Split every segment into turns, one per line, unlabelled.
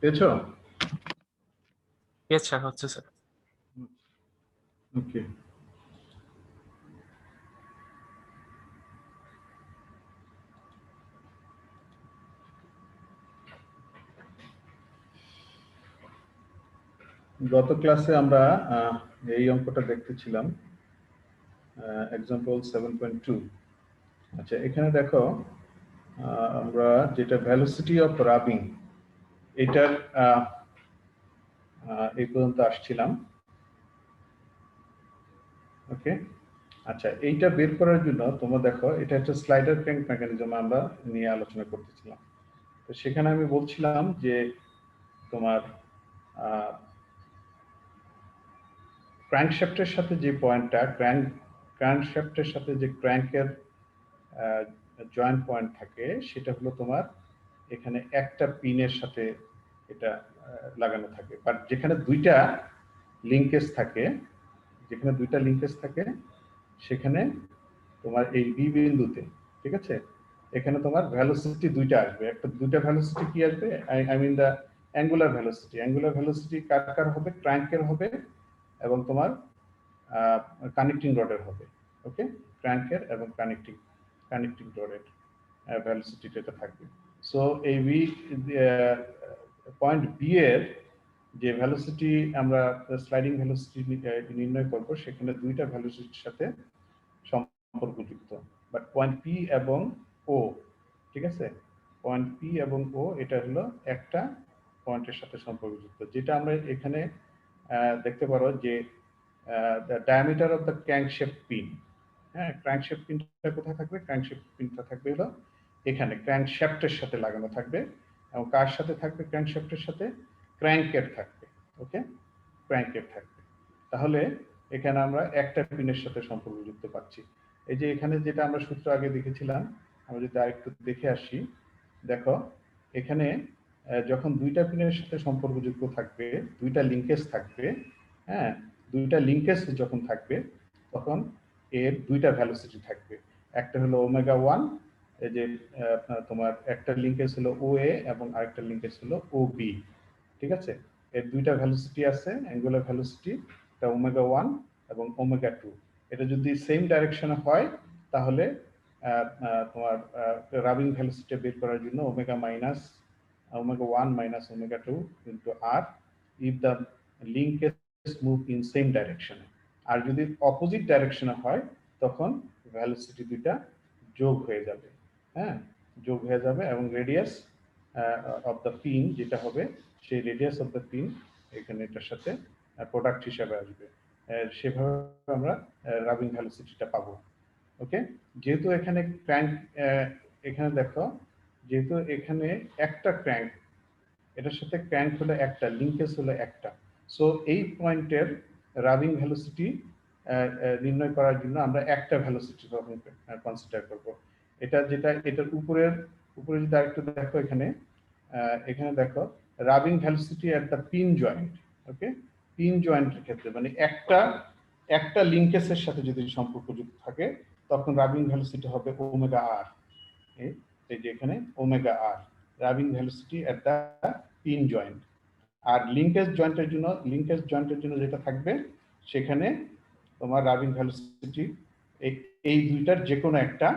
পেয়েছো?
Yes sir, হচ্ছে sir.
ওকে, গত ক্লাসে আমরা এই অঙ্কটা দেখতেছিলাম, এক্সাম্পল 7.2। আচ্ছা, এখানে দেখো আমরা যেটা ভেলোসিটি অফ রাবিং, এটার এই পর্যন্ত আসছিলাম। ওকে, আচ্ছা, এইটা বের করার জন্য তোমরা দেখো, এটা একটা স্লাইডার ক্র্যাঙ্ক মেকানিজম আমরা নিয়ে আলোচনা করতেছিলাম। তো সেখানে আমি বলছিলাম যে তোমার ক্র্যাঙ্কশ্যাফটের সাথে যে পয়েন্টটা, ক্র্যাঙ্কশ্যাফটের সাথে যে ক্র্যাঙ্কের জয়েন্ট পয়েন্ট থাকে, সেটা হলো তোমার এখানে একটা পিনের সাথে এটা লাগানো থাকে। বাট যেখানে দুইটা লিঙ্কেজ থাকে, সেখানে তোমার এই বি বিন্দুতে, ঠিক আছে, এখানে তোমার ভেলোসিটি দুইটা আসবে। দুইটা ভেলোসিটি কি আসবে? I mean the angular velocity. Angular velocity কার কার হবে? ক্র্যাঙ্কের হবে এবং তোমার কানেক্টিং রডের হবে। ওকে, ক্র্যাঙ্কের এবং কানেক্টিং রডের ভেলোসিটি যেটা থাকবে। সো এই বি পয়েন্ট বি এর যে ভেলোসিটি আমরা স্লাইডিং ভেলোসিটি নির্ণয় করব, সেখানে দুইটা ভেলোসিটির সাথে সম্পর্কযুক্ত। বাট পয়েন্ট পি এবং ও, ঠিক আছে, পয়েন্ট পি এবং ও এটা হলো একটা পয়েন্টের সাথে সম্পর্কযুক্ত। যেটা আমরা এখানে দেখতে পারো যে the diameter of the crankshaft pin, হ্যাঁ, ক্র্যাঙ্কশ্যাফট পিনটা কোথায় থাকবে? ক্র্যাঙ্কশ্যাফট পিনটা থাকবে হলো এখানে, ক্র্যাঙ্কশ্যাফটের সাথে লাগানো থাকবে। এবং কার সাথে থাকবে? ক্র্যাঙ্কশ্যাফটের সাথে ক্র্যাঙ্কের থাকবে। ওকে, ক্র্যাঙ্কের থাকবে। তাহলে এখানে আমরা একটা পিনের সাথে সম্পর্কযুক্ত পাচ্ছি। এই যে এখানে যেটা আমরা সূত্র আগে দেখেছিলাম, আমরা যদি আরেকটু দেখে আসি, দেখো এখানে যখন দুইটা পিনের সাথে সম্পর্কযুক্ত থাকবে, দুইটা লিঙ্কেজ থাকবে, হ্যাঁ, দুইটা লিঙ্কেজ যখন থাকবে, তখন এর দুইটা ভেলোসিটি থাকবে। একটা হলো ওমেগা 1, এই যে তোমার একটা লিঙ্কেজ হলো ও এ এবং আরেকটা লিঙ্কেজ হলো ও বি, ঠিক আছে। এর দুইটা ভেলোসিটি আছে, অ্যাঙ্গুলার ভেলোসিটি, এটা ওমেগা 1 এবং ওমেগা 2। এটা যদি সেম ডাইরেকশনে হয়, তাহলে তোমার রাবিং ভেলোসিটি বের করার জন্য omega 1 minus omega 2 into R, if the linkage move in same ডাইরেকশনে। আর যদি অপোজিট ডাইরেকশনে হয়, তখন ভেলোসিটি দুইটা যোগ হয়ে যাবে, হ্যাঁ, যোগ হয়ে যাবে, এবং রেডিয়াস অফ দ্য পিন যেটা হবে, সেই রেডিয়াস অফ দ্য পিন এখানে এটার সাথে প্রোডাক্ট হিসাবে আসবে। সেভাবে আমরা রাবিং ভেলোসিটিটা পাবো। ওকে, যেহেতু এখানে ক্র্যাঙ্ক, এখানে দেখো, যেহেতু এখানে একটা ক্র্যাঙ্ক, এটার সাথে ক্র্যাঙ্ক হলো একটা, লিঙ্কেজ হলো একটা, সো এই পয়েন্টের রাবিং ভেলোসিটি নির্ণয় করার জন্য আমরা একটা ভেলোসিটি তখন কনসিডার করব। এটা যেটা এটার উপরে যদি আরেকটু দেখো, এখানে দেখো rubbing velocity at the pin joint. Okay, pin জয়েন্টের ক্ষেত্রে মানে একটা লিঙ্কেজের সাথে যদি সম্পর্কযুক্ত থাকে, তখন রাবিং ভেলোসিটি হবে ওমেগা আর। এই যে এখানে omega R, rubbing velocity at the pin joint. আর লিঙ্কেজ জয়েন্টের জন্য যেটা থাকবে, সেখানে তোমার রাবিং ভেলোসিটি এই দুইটার যে কোনো একটা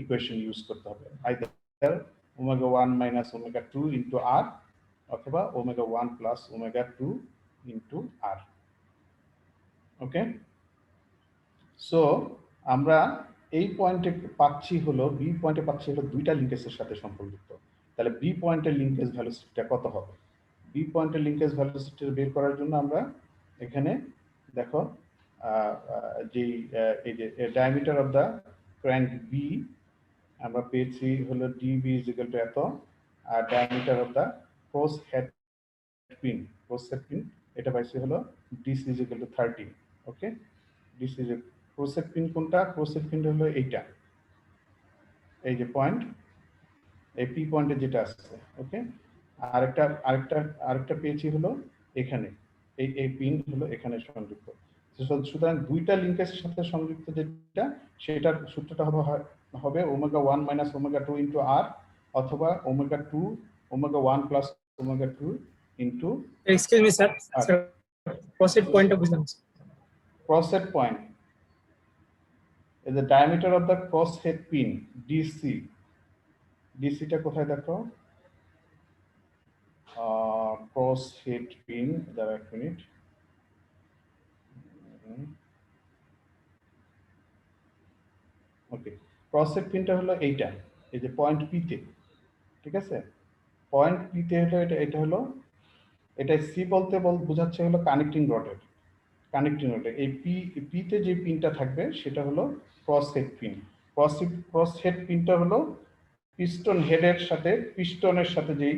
ইকুয়েশন ইউজ করতে হবে, either omega 1 minus omega 2 into R, অথবা omega 1 plus omega 2 into R. Okay, so আমরা এই পয়েন্টে পাচ্ছি হলো, বি পয়েন্টে পাচ্ছি হলো দুইটা লিঙ্কেজের সাথে সম্পর্কিত। তাহলে বি পয়েন্টের লিঙ্কেজ ভেলোসিটিটা কত হবে? বি পয়েন্টের লিঙ্কেজ ভেলোসিটি বের করার জন্য আমরা এখানে দেখো যে এই যে diameter of the crank B আমরা পেয়েছি হলো ডিবি ইজ ইকুয়াল টু এত, আর diameter of the crosshead pin এটা পাইছি হলো DC is equal to 30। Okay, DC is crosshead pin কোনটা? ক্রসেট পিন হলো এইটা, এই যে পয়েন্ট, এই পি পয়েন্টে যেটা আসছে। ওকে, আরেকটা পেয়েছি হলো এখানে, এই পিন হলো এখানে সংযুক্ত। সুতরাং দুইটা লিঙ্কের সাথে সংযুক্ত যেটা, সেটার সূত্রটা হবে omega 1 minus omega 2 into R, অথবা omega 2 omega 1 plus omega 2 into
Excuse me, sir. Sir, cross-head point of business.
Cross-head point is the diameter of the cross-head pin DC. DC টা কোথায় দেখো? Cross-head pin, দাঁড়া এক minute. ওকে, cross-head পিনটা হলো এইটা, এই যে পয়েন্ট পি তে, ঠিক আছে? পয়েন্ট পি তে হলো এটা হলো, এটা সি বলতে বোঝাচ্ছে হলো কানেক্টিং রডের, কানেক্টিং রডের এই পি তে যে পিনটা থাকবে সেটা হলো ক্রস-হেড পিন। ক্রস-হেড পিনটা হলো পিস্টন হেডের সাথে, পিস্টনের সাথে যেই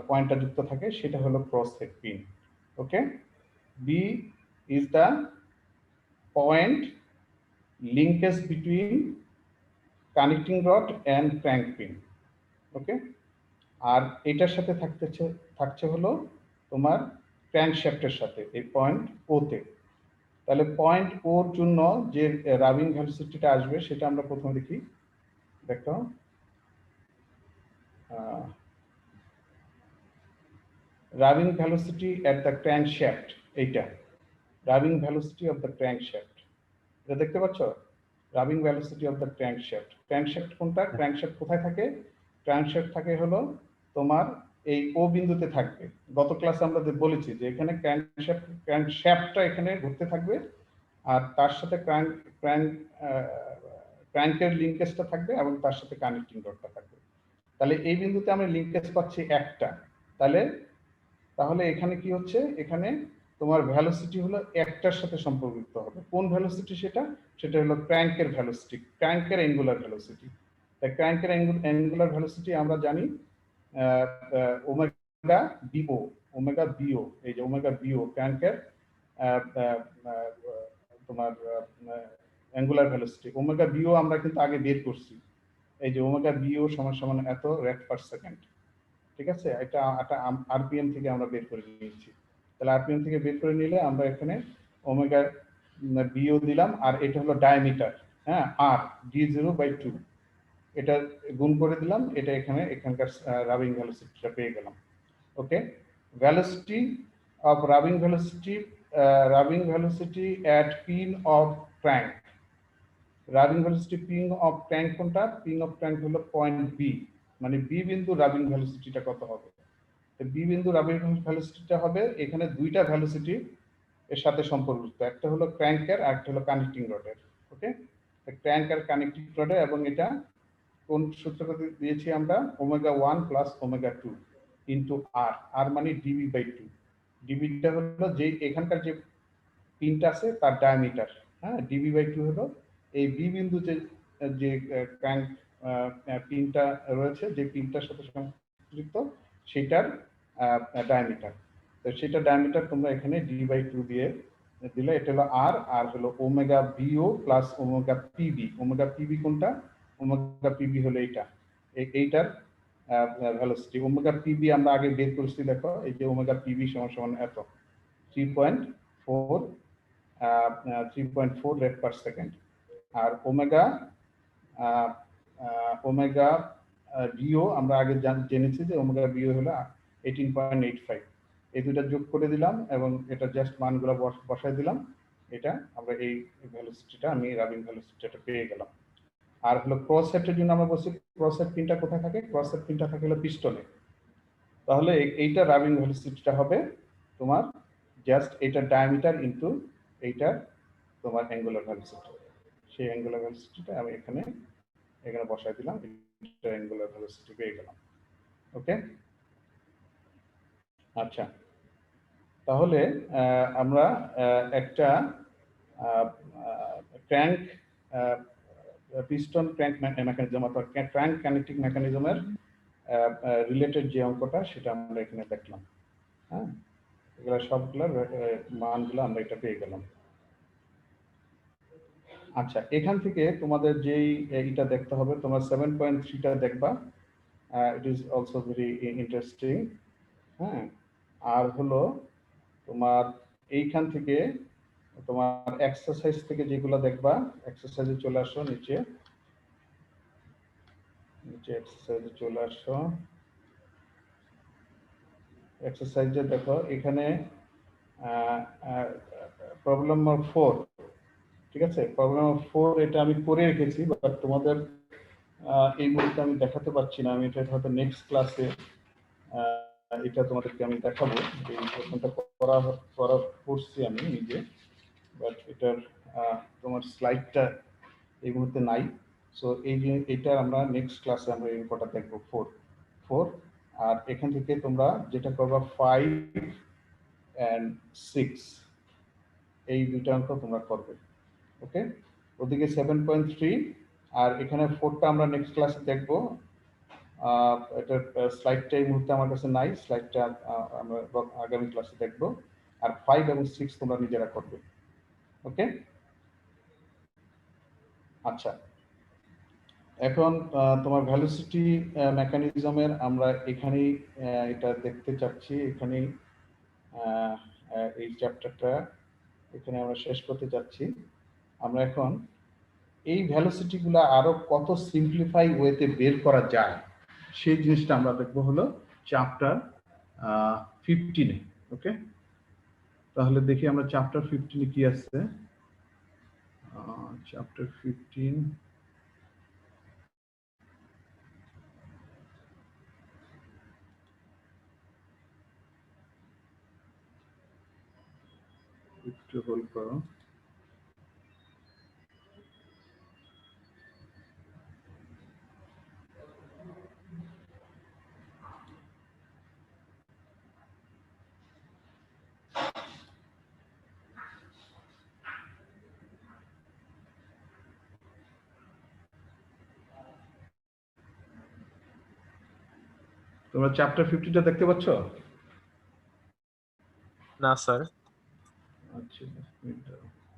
পয়েন্টটা যুক্ত থাকে সেটা হলো crosshead pin. Okay, B is the point linkage between connecting rod and crank pin. Okay, আর এটার সাথে থাকছে হলো তোমার ক্র্যাঙ্কশ্যাফটের সাথে এই পয়েন্ট ও তে। তাহলে পয়েন্ট ওর জন্য যে রাবিং ভেলোসিটিটা আসবে সেটা আমরা প্রথমে দেখি। দেখো, rubbing velocity at the crankshaft, এইটা rubbing velocity of the crankshaft, এটা দেখতে পাচ্ছ? Rubbing velocity of the crankshaft. Crankshaft কোনটা? ক্র্যাঙ্কশ্যাফট কোথায় থাকে? ক্র্যাঙ্কশ্যাফট থাকে হলো তোমার এই ও বিন্দুতে থাকবে। গত ক্লাসে আমরা বলেছি যে এখানে ক্র্যাঙ্কশ্যাফটটা এখানে ঘুরতে থাকবে আর তার সাথে ক্র্যাঙ্কের লিঙ্কেজটা থাকবে এবং তার সাথে কানেক্টিং রডটা থাকবে। তাহলে এই বিন্দুতে আমরা লিঙ্কেজ পাচ্ছি একটা। তাহলে এখানে কি হচ্ছে? এখানে তোমার ভেলোসিটি হলো একটার সাথে সম্পর্কিত হবে। কোন ভেলোসিটি সেটা? সেটা হলো ক্র্যাঙ্কের ভেলোসিটি, ক্র্যাঙ্কের অ্যাঙ্গুলার ভেলোসিটি। তাই ক্র্যাঙ্কের অ্যাঙ্গুলার ভেলোসিটি আমরা জানি ওমেগা বিও, ওমেগা বিও, এই যে ওমেগা বিও ক্র্যাঙ্কের তোমার অ্যাঙ্গুলার ভেলোসিটি। ওমেগা বিও আমরা কিন্তু আগে বের করছি, এই যে ওমেগা বিও সমান সমান এত রেড পার সেকেন্ড, ঠিক আছে? এটা আরপিএম থেকে আমরা বের করে নিয়েছি। তাহলে আরপিএম থেকে বের করে নিলে আমরা এখানে ওমেগা বিও দিলাম, আর এটা হলো ডায়ামিটার, হ্যাঁ, আর d0/2, এটা গুণ করে দিলাম, এটা এখানকার রাবিং ভেলোসিটিটা পেয়ে গেলাম। Okay, velocity of rubbing velocity at pin of crank. Rubbing velocity pin of crank কোনটা? পিন অফ ক্র্যাঙ্ক হলো পয়েন্ট বি, মানে বি বিন্দু রাবিং ভেলোসিটিটা কত হবে? বি বিন্দু রাবিং ভেলোসিটিটা হবে, এখানে দুইটা ভেলোসিটি এর সাথে সম্পর্কিত, একটা হলো ক্র্যাঙ্কের আর একটা হলো কানেক্টিং রডের। ওকে, ক্র্যাঙ্ক আর কানেক্টিং রডের, এবং এটা কোন সূত্রটা দিয়েছি আমরা? ওমেগা 1 প্লাস ওমেগা 2 ইন্টু আর, আর মানে ডিবি/2। ডিবিটা হলো যে এখানকার যে পিনটা আছে তার ডায়ামিটার, হ্যাঁ, ডিবি/2 হলো এই বি বিন্দুতে যে ক্র্যাঙ্ক পিনটা রয়েছে, যে পিনটার সাথে সংযুক্ত সেটার ডায়ামিটার। তো সেটা ডায়ামিটার তোমরা এখানে d/2 দিয়ে দিলে, এটা হলো আর, আর হলো omega BO plus omega PB. Omega PB কোনটা? ওমেগা পিবি হলো এইটার ভেলোসিটি। ওমেগা পিবি আমরা আগে বের করেছি, দেখো এই যে ওমেগা পিবি সমান সমান এত 3.4 রেড পার সেকেন্ড। আর ওমেগা বিও আমরা আগে জেনেছি যে ওমেগা বিও হলো 18.85। এই দুটো যোগ করে দিলাম এবং এটা জাস্ট মানগুলো বসাই দিলাম, এটা আমরা এই ভেলোসিটিটা, আমি রাবিং ভেলোসিটিটা পেয়ে গেলাম। আর হলো ক্রস হেডের জন্য আমরা বলছি ক্রস হেড পিনটা কোথায় থাকে? ক্রস হেড পিনটা থাকে হলো পিস্টনে। তাহলে এইটা রাবিং ভেলোসিটিটা হবে তোমার জাস্ট এইটার ডায়ামিটার ইনটু এইটার তোমার অ্যাঙ্গুলার ভেলোসিটি। সেই অ্যাঙ্গুলার ভেলোসিটিটা আমি এখানে বসাই দিলাম, এটা অ্যাঙ্গুলার ভেলোসিটি পেয়ে গেলাম। ওকে, আচ্ছা, তাহলে আমরা একটা ক্র্যাঙ্ক পিস্টন ক্র্যাঙ্ক মেকানিজম অথবা ক্র্যাঙ্ক কানেক্টিং মেকানিজমের রিলেটেড যে অঙ্কটা সেটা আমরা এখানে দেখলাম। হ্যাঁ, এগুলো সবগুলোর মানগুলো আমরা এটা পেয়ে গেলাম। আচ্ছা, এখান থেকে তোমাদের যেই এটা দেখতে হবে, তোমার 7.3টা দেখবা, it is also very interesting. হ্যাঁ, আর হলো তোমার এইখান থেকে তোমার এক্সারসাইজ থেকে যেগুলো দেখবা, এক্সারসাইজে চলে আসো, নিচে এক্সারসাইজে চলে আসো। এক্সারসাইজে দেখো এখানে প্রবলেম নম্বর 4, ঠিক আছে, প্রবলেম নম্বর 4 এটা আমি করে রেখেছি, বাট তোমাদের এই মুহূর্তে আমি দেখাতে পারছি না। আমি এটা হয়তো নেক্সট ক্লাসে এটা তোমাদেরকে আমি দেখাবো। এই প্রশ্নটা করা করছি আমি নিজে, বাট এটার তোমার স্লাইডটা এই মুহূর্তে নাই। সো এইটা আমরা নেক্সট ক্লাসে আমরা এই অঙ্কটা দেখবো 4। আর এখান থেকে তোমরা যেটা করবা 5 and 6 এই দুইটা অঙ্ক তোমরা করবে। ওকে, ওদিকে 7.3 আর এখানে 4টা আমরা নেক্সট ক্লাসে দেখবো। এটার স্লাইডটা এই মুহূর্তে আমার কাছে নাই, স্লাইডটা আমরা আগামী ক্লাসে দেখবো। আর 5 এবং 6 তোমরা নিজেরা করবে। ওকে, আচ্ছা, এখন তোমার ভেলোসিটি মেকানিজমের আমরা এখানেই এটা দেখতে চাচ্ছি। এখানেই এই চ্যাপ্টারটা এখানে আমরা শেষ করতে যাচ্ছি। আমরা এখন এই ভেলোসিটি গুলা আরো কত সিম্পলিফাই ওয়েতে বের করা যায় সেই জিনিসটা আমরা দেখবো হলো চ্যাপ্টার 15-এ। ওকে, তাহলে দেখি আমরা চ্যাপ্টার 15-এ কি আছে। চ্যাপ্টার 15 একটু হোল্ড করো। তোমরা চ্যাপ্টার 15টা দেখতে পাচ্ছ?
না স্যার,
আচ্ছা,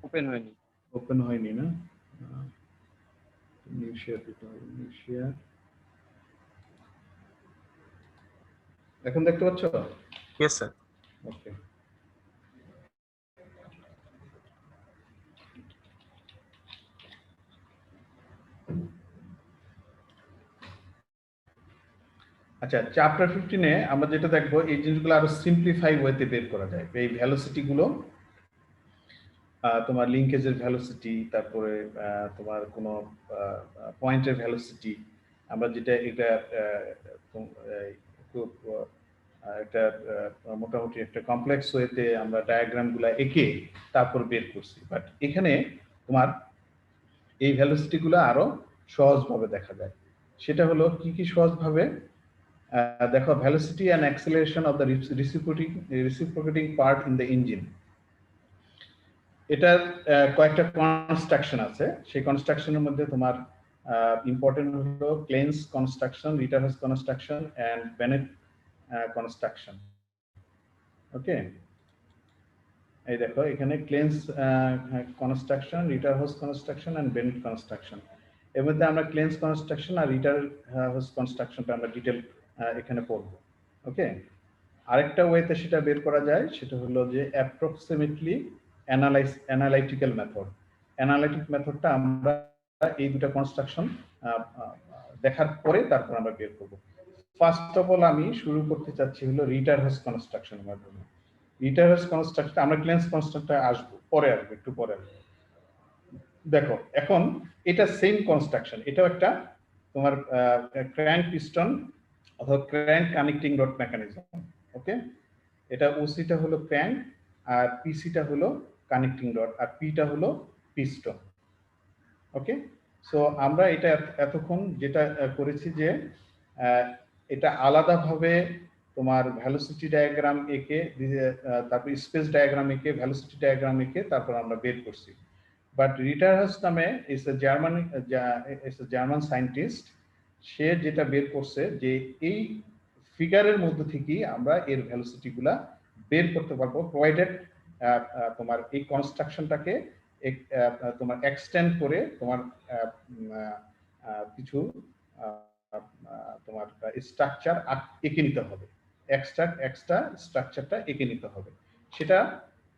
ওপেন হয়নি।
ওপেন হয়নি না? নিউ শেয়ার দিতে হবে, নিউ শেয়ার। এখন দেখতে পাচ্ছ?
Yes sir.
ওকে, আচ্ছা, চ্যাপ্টার 15-এ আমরা যেটা দেখবো এই জিনিসগুলো আরো সিম্পলিফাই ওয়েতে বের করা যায়। এই ভেলোসিটি গুলো তোমার লিঙ্কেজের ভেলোসিটি, তারপরে তোমার কোনো পয়েন্টের ভেলোসিটি, আমরা যেটা এটা খুব একটা মোটামুটি একটা কমপ্লেক্স ওয়েতে আমরা ডায়াগ্রামগুলো এঁকে তারপর বের করছি। বাট এখানে তোমার এই ভেলোসিটি গুলো আরো সহজভাবে দেখা যায়। সেটা হলো কি কি সহজভাবে? দেখো, velocity and acceleration of the reciprocating part in the engine. এটার কয়েকটা কনস্ট্রাকশন আছে। সেই কনস্ট্রাকশনের মধ্যে তোমার ইম্পর্টেন্ট হলো Klein's construction, Ritterhaus construction and Bennett construction. Okay, এই দেখো এখানে Klein's construction, Ritterhaus construction and Bennett construction. এর মধ্যে আমরা ক্লেন্স কনস্ট্রাকশন আর রিটারহাস কনস্ট্রাকশনটা আমরা ডিটেল এখানে পড়ব। ওকে, আরেকটা ওয়েতে সেটা বের করা যায়, সেটা হলো যে অ্যাপ্রক্সিমেটলি অ্যানালাইটিক্যাল মেথড। অ্যানালাইটিক মেথডটা আমরা এই দুটো কনস্ট্রাকশন দেখার পরে তারপর আমরা বের করব। ফার্স্ট অফ অল আমি শুরু করতে চাচ্ছি হলো রিটারহাস কনস্ট্রাকশনের মাধ্যমে। রিটারহাস কনস্ট্রাকশন আমরা ক্লেন্স কনস্ট্রাকশনটা আসবো, পরে আসবো, একটু পরে আসবো। দেখো, এখন এটা সেম কনস্ট্রাকশন, এটাও একটা তোমার ক্র্যাঙ্ক পিস্টন অথবা ক্র্যাঙ্ক কানেক্টিং রড মেকানিজম। ওকে, এটা ওসিটা হলো ক্র্যাঙ্ক আর পিসিটা হলো কানেক্টিং রড আর পিটা হলো পিস্টন। ওকে, সো আমরা এটা এতক্ষণ যেটা করেছি যে এটা আলাদাভাবে তোমার ভেলোসিটি ডায়াগ্রাম এঁকে, তারপর স্পেস ডায়াগ্রাম এঁকে, ভেলোসিটি ডায়াগ্রাম এঁকে তারপর আমরা বের করছি। বাট রিটারহাস নামে ইজ এ জার্মান সায়েন্টিস্ট, সে যেটা বের করছে যে এই ফিগারের মধ্যে থেকেই আমরা এর ভেলোসিটি গুলা বের করতে পারবো, প্রোভাইডেড তোমার এই কনস্ট্রাকশনটাকে তোমার এক্সটেন্ড করে তোমার কিছু তোমার স্ট্রাকচার এঁকে নিতে হবে, এক্সট্রা স্ট্রাকচারটা এঁকে নিতে হবে। সেটা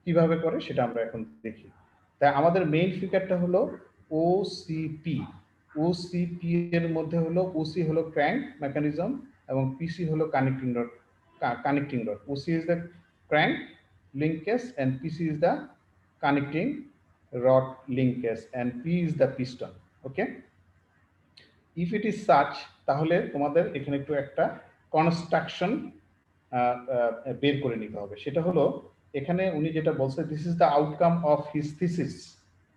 কিভাবে করে সেটা আমরা এখন দেখি। তাই আমাদের মেইন ফিগারটা হলো ওসিপি। ওসিপি এর মধ্যে হলো ওসি হলো ক্র্যাঙ্ক মেকানিজম এবং পিসি হলো connecting rod connecting rod. OC is the crank linkage and PC is the connecting rod linkage and P is the piston. Okay, if it is such, তাহলে তোমাদের এখানে একটু একটা কনস্ট্রাকশন বের করে নিতে হবে। সেটা হলো এখানে উনি যেটা বলছে, this is the outcome of his thesis.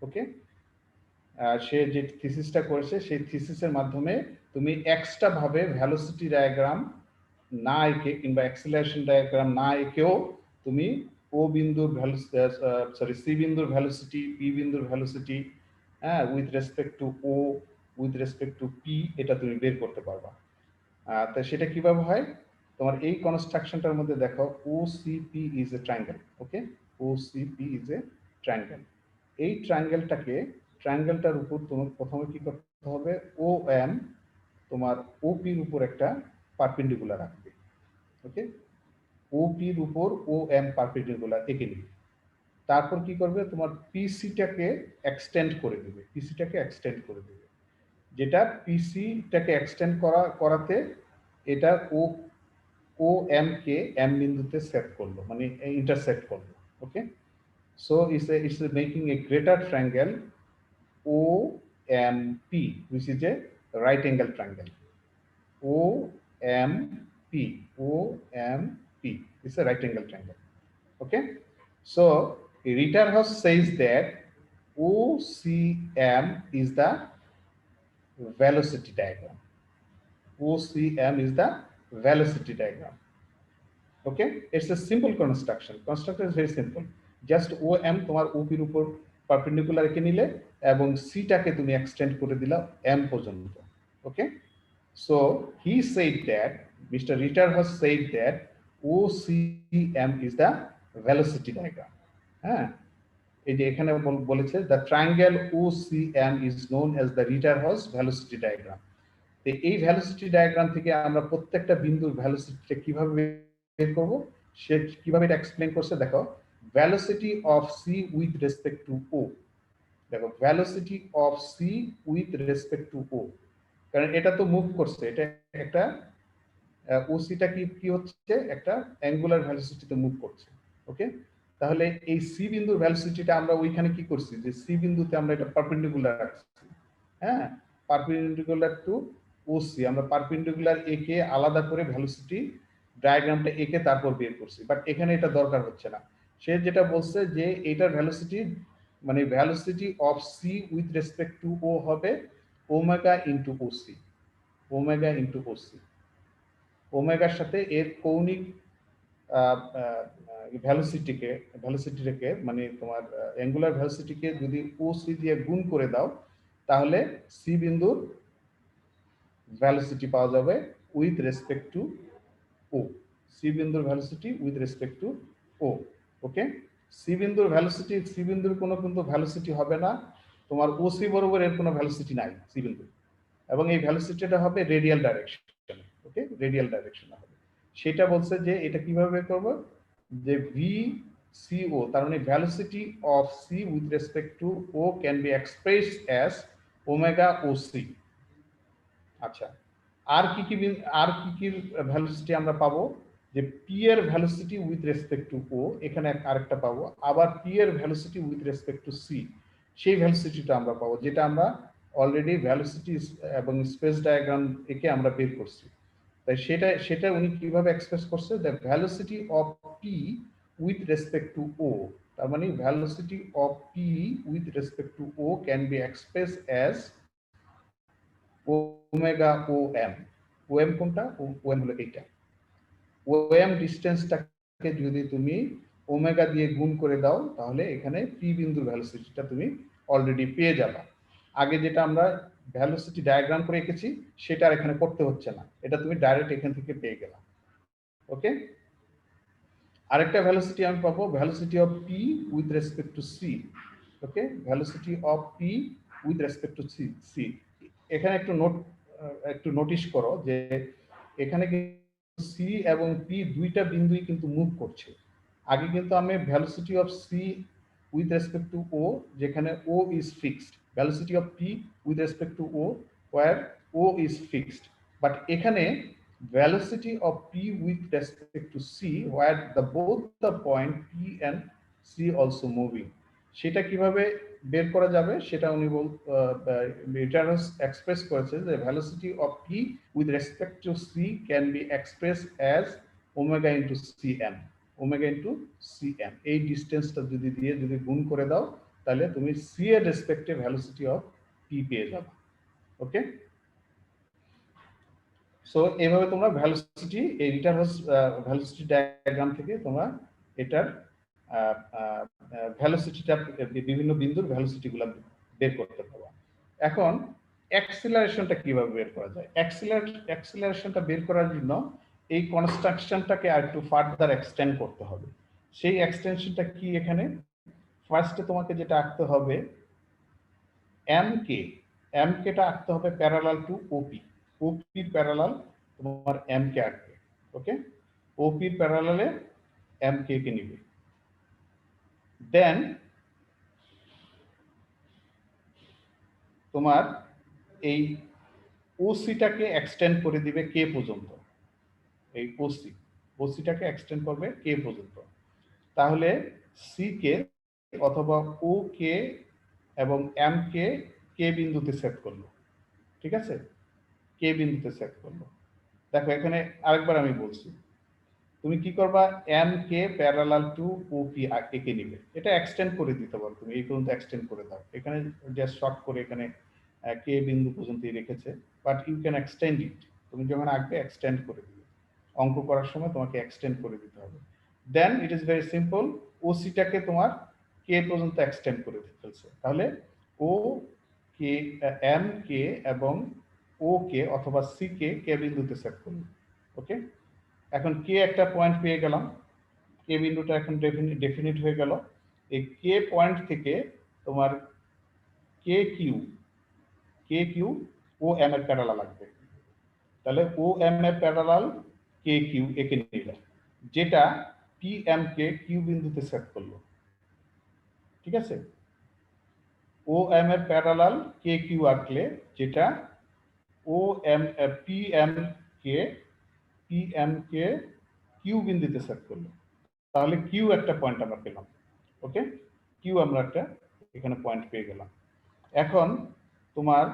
Okay, সে যে থিসিসটা করেছে সেই থিসিসের মাধ্যমে তুমি এক্সট্রা ভাবে ভেলোসিটি ডায়াগ্রাম না এঁকে কিংবা অ্যাক্সিলারেশন ডায়াগ্রাম না এঁকেও তুমি ও বিন্দুর সি বিন্দুর ভেলোসিটি, পি বিন্দুর ভেলোসিটি, হ্যাঁ, with respect to O, with respect to P, এটা তুমি বের করতে পারবা। তা সেটা কিভাবে হয়, তোমার এই কনস্ট্রাকশনটার মধ্যে দেখো OCP is a triangle. Okay, OCP is a triangle. এই ট্রায়াঙ্গেলটার উপর তোমার প্রথমে কি করতে হবে, OM তোমার OP-র উপর একটা পারপেন্ডিকুলার রাখবে। ওকে, OP-র উপর OM পারপেন্ডিকুলার এঁকে নিবে। তারপর কি করবে, তোমার পিসিটাকে এক্সটেন্ড করে দিবে, যেটা পিসিটাকে এক্সটেন্ড করাতে এটা OM কে M বিন্দুতে সেট করলো, মানে ইন্টারসেক্ট করলো। ওকে, so it's making a greater triangle OMP, which is a right angle triangle. OMP is a right angle triangle. Okay, so Ritterhouse says that OCM is the velocity diagram. OCM is the velocity diagram. Okay, it's a simple construction is very simple. Just OM তোমার OP এর উপর perpendicular রেখে নিলে এবং সিটাকে তুমি extend করে দিলা M পর্যন্ত। ওকে, so he said that, Mr. Ritterhouse said that OCM is the velocity diagram. হ্যাঁ, এই যে এখানে বলেছে the triangle OCM is known as the Ritterhouse velocity diagram. এই ভেলোসিটি ডায়াগ্রাম থেকে আমরা প্রত্যেকটা বিন্দুর ভেলোসিটিটা কিভাবে বের করব, সে কিভাবে এটা এক্সপ্লেইন করছে দেখো। Velocity of C with respect to O, দেখো velocity of C with respect to O, কারণ এটা তো মুভ করছে, এটা একটা ওসিটা কি হচ্ছে, একটা অ্যাঙ্গুলার ভেলোসিটিতে মুভ করছে। ওকে, তাহলে এই সি বিন্দুর ভেলোসিটিটা আমরা ওইখানে কি করছি, যে সি বিন্দুতে আমরা এটা পারপেন্ডিকুলার রাখছি। হ্যাঁ, পারপেন্ডিকুলার টু ওসি, আমরা পারপেন্ডিকুলার একে আলাদা করে ভেলোসিটি ডায়াগ্রামটা একে তারপর বের করছি, বাট এখানে এটা দরকার হচ্ছে না। সে যেটা বলছে যে এটার ভেলোসিটি মানে velocity of C with respect to O হবে omega into OC, omega into OC. ওমেগার সাথে এর কৌণিক ভেলোসিটিকে মানে তোমার অ্যাঙ্গুলার ভেলোসিটিকে যদি ওসি দিয়ে গুণ করে দাও, তাহলে সি বিন্দুর ভেলোসিটি পাওয়া যাবে with respect to O, C বিন্দুর velocity with respect to O. Okay, C বিন্দুর ভেলোসিটি, সি বিন্দুর কোনো কিন্তু ভেলোসিটি হবে না তোমার ওসি বরাবর, এর কোনো ভেলোসিটি নাই সি বিন্দু, এবং এই ভেলোসিটিটা হবে রেডিয়াল ডাইরেকশন। ওকে, রেডিয়াল ডাইরেকশনে হবে। সেটা বলছে যে এটা কিভাবে করব, যে ভি সি ও, তার মানে velocity of C with respect to O can be expressed as omega O C. আচ্ছা, আর কি কি ভেলোসিটি আমরা পাবো, যে পি এর velocity with respect to O, এখানে আরেকটা পাবো, আবার পি এর velocity with respect to C, সেই ভেলোসিটিটা আমরা পাবো, যেটা আমরা অলরেডি ভেলোসিটি এবং স্পেস ডায়াগ্রাম একে আমরা বের করছি। তাই সেটা উনি কিভাবে এক্সপ্রেস করছে, the velocity of P with respect to O, তার মানে velocity of P with respect to O can be express as omega O M. O M কোনটা, ও এম হলো এইটা। ও এম ডিসটেন্সটাকে যদি তুমি ওমেগা দিয়ে গুণ করে দাও, তাহলে এখানে পি বিন্দুর ভেলোসিটিটা তুমি অলরেডি পেয়ে যাবে। আগে যেটা আমরা ভেলোসিটি ডায়াগ্রাম করে রেখেছি সেটা আর এখানে করতে হচ্ছে না, এটা তুমি ডাইরেক্ট এখান থেকে পেয়ে গেলা। ওকে, আরেকটা ভেলোসিটি আমি পাবো, velocity of P with respect to C. Okay, velocity of P with respect to C. এখানে একটু নোটিশ করো যে এখানে সি এবং পি দুইটা বিন্দুই কিন্তু মুভ করছে। আগে কিন্তু আমি velocity of C with respect to O, যেখানে O is fixed, velocity of P with respect to O where O is fixed, but এখানে velocity of p with respect to c where both the point p and c also moving সেটা কিভাবে বের করা যাবে সেটা উনি Returns express করেছে যে velocity of p with respect to c can be expressed as omega into cm omega into cm এই ডিসটেন্সটা যদি গুণ করে দাও তাহলে তুমি c এর রেসপেক্টে velocity of p পেয়ে যাবে ওকে সো এইভাবে তোমরা ভ্যালোসিটি এই রিটার্নস ভ্যালোসিটি ডায়াগ্রাম থেকে তোমরা এটার ভ্যালোসিটিটা বিভিন্ন বিন্দুর ভ্যালোসিটিগুলো বের করতে পারবে এখন অ্যাক্সিলারেশনটা কিভাবে বের করা যায় অ্যাক্সিলারেশনটা বের করার জন্য এই কনস্ট্রাকশনটাকে আরেকটু ফার্দার এক্সটেন্ড করতে হবে সেই এক্সটেনশনটা কি এখানে ফার্স্টে তোমাকে যেটা আঁকতে হবে এম কেটা আঁকতে হবে প্যারালাল টু ওপি ওপির প্যারালাল তোমার এম কে আঁকবে ওকে ওপির প্যারালালে এম কে নিবে দেন তোমার এই ওসিটাকে এক্সটেন্ড করে দিবে কে পর্যন্ত এই ওসিটাকে এক্সটেন্ড করবে কে পর্যন্ত তাহলে সি কে অথবা ও কে এবং এম কে কে বিন্দুতে সেট করলো ঠিক আছে কে বিন্দুতে সেট করলো দেখো এখানে আরেকবার আমি বলছি তুমি কি করবা এম কে প্যারালাল টু ওপি একে নিবে এটা এক্সটেন্ড করে দিতে পারো তুমি এই পর্যন্ত এক্সটেন্ড করে দাও এখানে জাস্ট শর্ট করে এখানে কে বিন্দু পর্যন্তই রেখেছে but you can extend it তুমি যখন আঁকবে এক্সটেন্ড করে দিবে অঙ্ক করার সময় তোমাকে এক্সটেন্ড করে দিতে হবে দেন ইট ইজ ভেরি সিম্পল ওসিটাকে তোমার কে পর্যন্ত এক্সটেন্ড করে ফেলছে তাহলে ও কে এম কে এবং ও কে অথবা সি কে বিন্দুতে সেট করবে ওকে এখন কে একটা পয়েন্ট পেয়ে গেলাম কে বিন্দুটা এখন ডেফিনিট হয়ে গেল এই কে পয়েন্ট থেকে তোমার কে কিউ ও এম এর প্যারালাল লাগবে তাহলে ও এম এর প্যারালাল কে কিউ একে নিলাম যেটা পি এম কে কিউ বিন্দুতে সেট করলো ঠিক আছে ও এম এর প্যারালাল কে কিউ আঁকলে যেটা O M P M K Q বিন্দুতে সেট করলো তাহলে কিউ একটা পয়েন্ট আমরা পেলাম ওকে কিউ আমরা একটা এখানে পয়েন্ট পেয়ে গেলাম এখন তোমার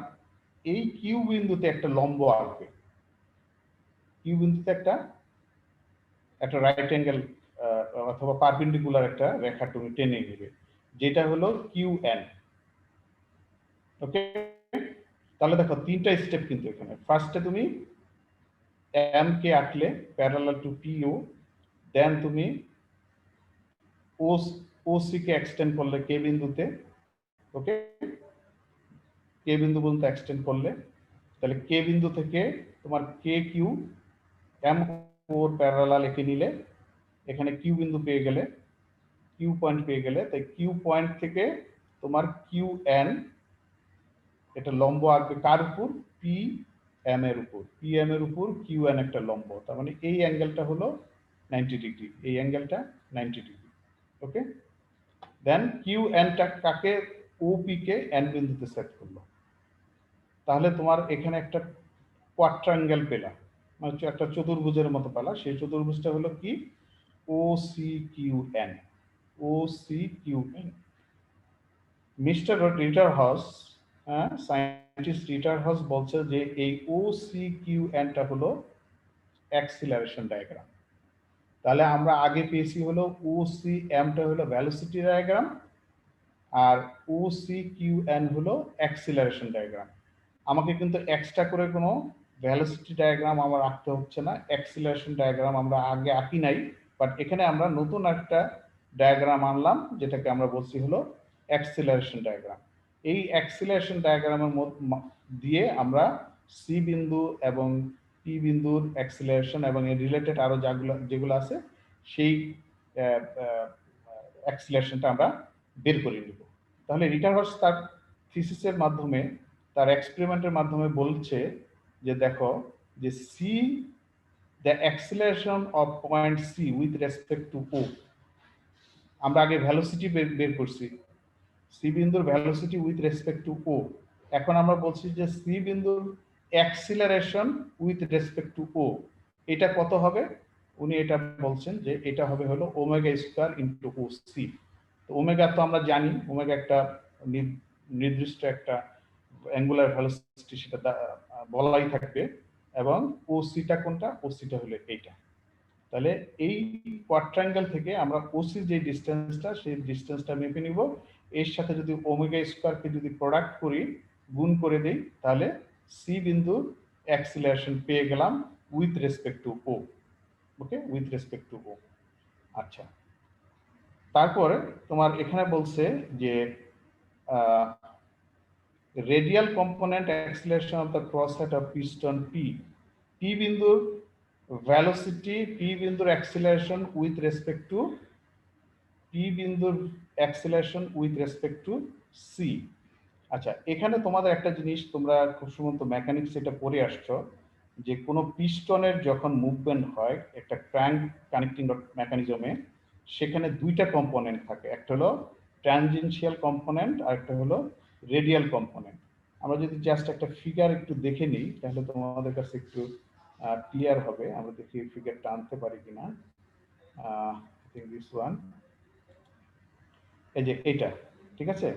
এই কিউ বিন্দুতে একটা লম্ব আঁকবে কিউ বিন্দুতে একটা রাইট অ্যাঙ্গেল অথবা পারপেন্ডিকুলার একটা রেখা তুমি টেনে নেবে যেটা হলো কিউ এন ওকে তাহলে দেখো তিনটা স্টেপ কিন্তু এখানে ফার্স্টে তুমি এম কে আঁকলে প্যারালাল টু পিও দেন তুমি ও সি কে এক্সটেন্ড করলে কে বিন্দুতে ওকে কে বিন্দু পর্যন্ত এক্সটেন্ড করলে তাহলে কে বিন্দু থেকে তোমার কে কিউ এম ওর প্যারালাল এঁকে নিলে এখানে কিউ বিন্দু পেয়ে গেলে কিউ পয়েন্ট পেয়ে গেলে তাই কিউ পয়েন্ট থেকে তোমার কিউ এন এটা লম্ব আঁকবে কার উপর পি এম এর উপর পি এম এর উপর কিউ এন একটা লম্ব তার মানে এই অ্যাঙ্গেলটা হলো 90 ডিগ্রি এই অ্যাঙ্গেলটা 90 ডিগ্রি ওকে দেন কিউ এনটা কাকে ওপি কে এন বিন্দুতে সেট করলো তাহলে তোমার এখানে একটা কোয়াড্রাঙ্গেল পেলা মানে একটা চতুর্ভুজের মতো পেলা সেই চতুর্ভুজটা হলো কি O C Q N mister Ritterhaus scientist Ritterhaus বলছে যে এই ও সি কিউ এনটা হলো অ্যাক্সিলারেশন ডায়াগ্রাম তাহলে আমরা আগে পেয়েছি হলো ও সি এমটা হলো ভেলোসিটি ডায়াগ্রাম আর ও সি কিউ এন হলো অ্যাক্সিলারেশন ডায়াগ্রাম আমাকে কিন্তু এক্সট্রা করে কোনো ভেলোসিটি ডায়াগ্রাম আমার আঁকতে হচ্ছে না অ্যাক্সিলারেশন ডায়াগ্রাম আমরা আগে আঁকি নাই বাট এখানে আমরা নতুন একটা ডায়াগ্রাম আনলাম যেটাকে আমরা বলছি হলো অ্যাক্সিলারেশন ডায়াগ্রাম এই অ্যাক্সিলারেশন ডায়াগ্রামের দিয়ে আমরা সি বিন্দু এবং পি বিন্দুর অ্যাক্সিলারেশন এবং এর রিলেটেড আরো যেগুলো আছে সেই অ্যাক্সিলারেশনটা আমরা বের করে নিব তাহলে রিটারহাউস তার থিসিসের মাধ্যমে তার এক্সপেরিমেন্টের মাধ্যমে বলছে যে দেখো যে C the acceleration of point C with respect to O আমরা আগে ভেলোসিটি বের করছি সি বিন্দুর velocity with respect to O এখন আমরা বলছি যে সি বিন্দুর acceleration with respect to O এটা কত হবে? উনি এটা বলছেন যে এটা হবে হলো ওমেগা স্কয়ার ইনটু ওসি। তো ওমেগা তো আমরা জানি, ওমেগা একটা নির্দিষ্ট একটা অ্যাঙ্গুলার ভেলোসিটি, সেটা বলাই থাকবে। এবং ওসিটা কোনটা? ওসিটা হলো এইটা। তাহলে এই কোয়াড্রাঙ্গেল থেকে আমরা ওসি যে ডিসটেন্সটা, সেই ডিসটেন্সটা মেপে নিব। এর সাথে যদি ওমেগা স্কয়ারকে যদি প্রোডাক্ট করি, গুণ করে দেই, তাহলে সি বিন্দুর অ্যাক্সিলারেশন পেয়ে গেলাম with respect to O. Okay, with respect to O. আচ্ছা, তারপরে তোমার এখানে বলছে যে radial component acceleration of the crosshead of piston P. P বিন্দুর ভ্যালোসিটি, পি বিন্দুর acceleration with respect to P বিন্দুর acceleration with respect to C. আচ্ছা, এখানে তোমাদের একটা জিনিস তোমরা খুব সম্ভবত মেকানিক্স এটা পড়ে আসছো, যে কোনো পিস্টনের যখন মুভমেন্ট হয় একটা ক্র্যাঙ্ক কানেক্টিং মেকানিজমে, সেখানে দুইটা কম্পোনেন্ট থাকে, একটা হলো ট্যানজেনশিয়াল কম্পোনেন্ট আর একটা হলো রেডিয়াল কম্পোনেন্ট। আমরা যদি জাস্ট একটা ফিগার একটু দেখে নিই, তাহলে তোমাদের কাছে একটু ক্লিয়ার হবে। আমরা দেখি ফিগারটা আনতে পারি কিনা। আই থিংক দিস ওয়ান, এই যে এটা, ঠিক আছে,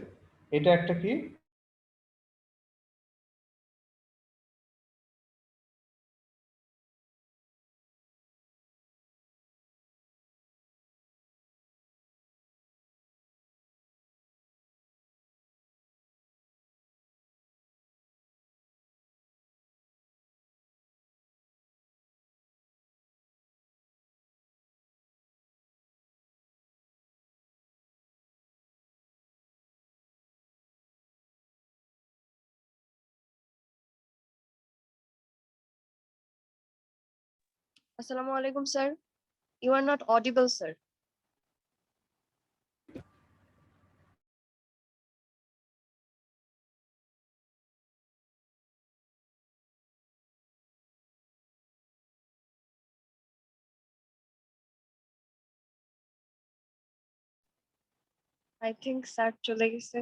এটা একটা কি
Assalamu alaikum, sir. You are not audible, sir. I think sir চলে গেছে।